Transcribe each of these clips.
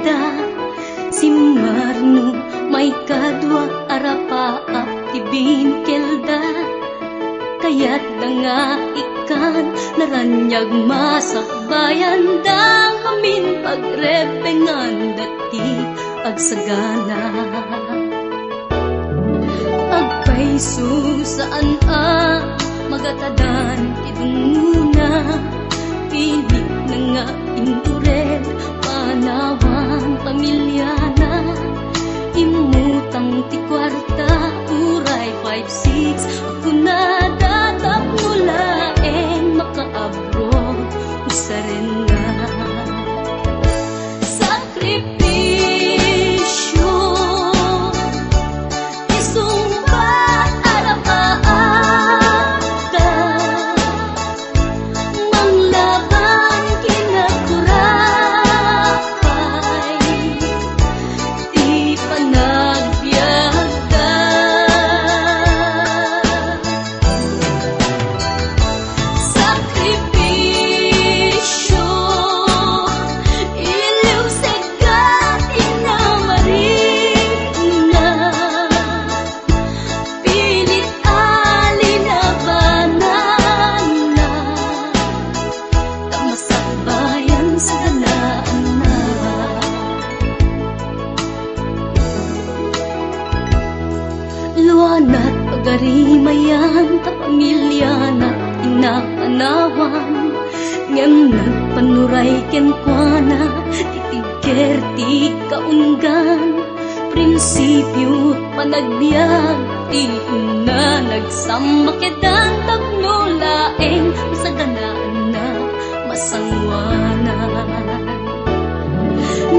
da si Marno may kadwa arapaap ti binkelda kaya't nga ikan naranyag masakbayan da amin pagrepengan dati agsagana agpaiso saan magatadan idunguna pilit na nga indured panawan pamilyana imutang ti kwarta uray 5-6 ako na datap mula makaabroad usarin na sakripisyo isumbat arapaata manglaban kinakurapay di panagbiagda sakripisyo iliw segat inamarina pilit alinabanan na tamasakbayan sa ganaan na luanat pagarimayan ta pamilya na inapanawan ngem nagpanuray kenkwana titigker ti kaunggan prinsipyo panagbiag ti na nagsamakedan tapno laeng sa ganaan na masangwanan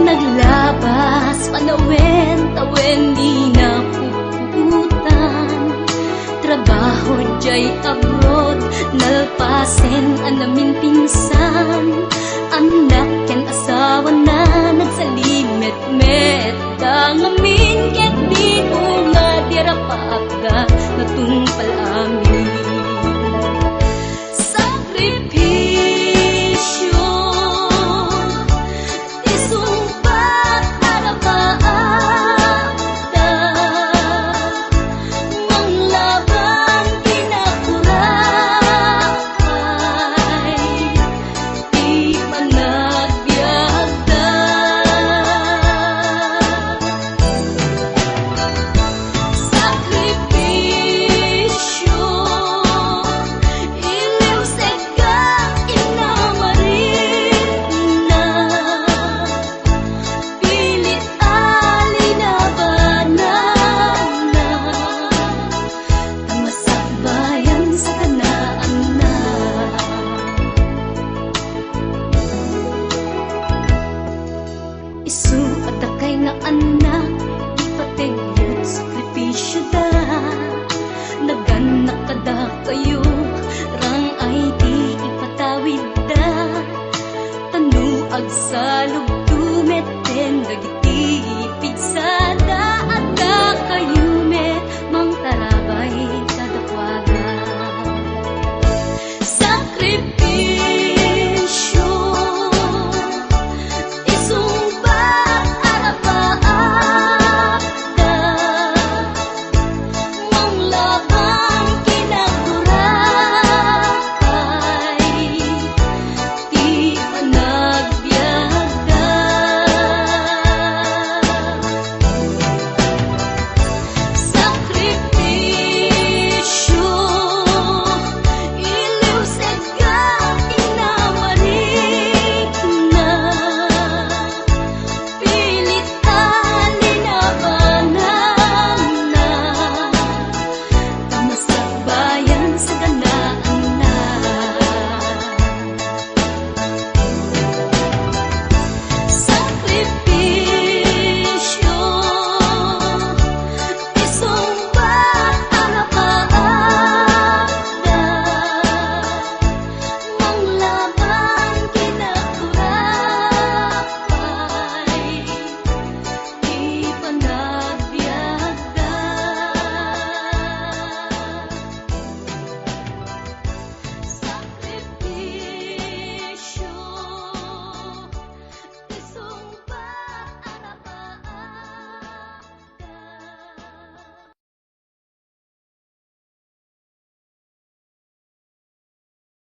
naglabas panawen tawen di na puputan trabaho jay abroad nalpasen anamin pinsan anak ken asawa na nagsalimet-met dangamin ket di nga dirapagda natungpal amin sakripisyo isumpat arapaata manglaban kinakurapay di panagbiagda sakripisyo iliw segat inamarina pilit alinabanan na tamasakbayan sa kanaan na isu at akay nga anak ipategyot sakripisyo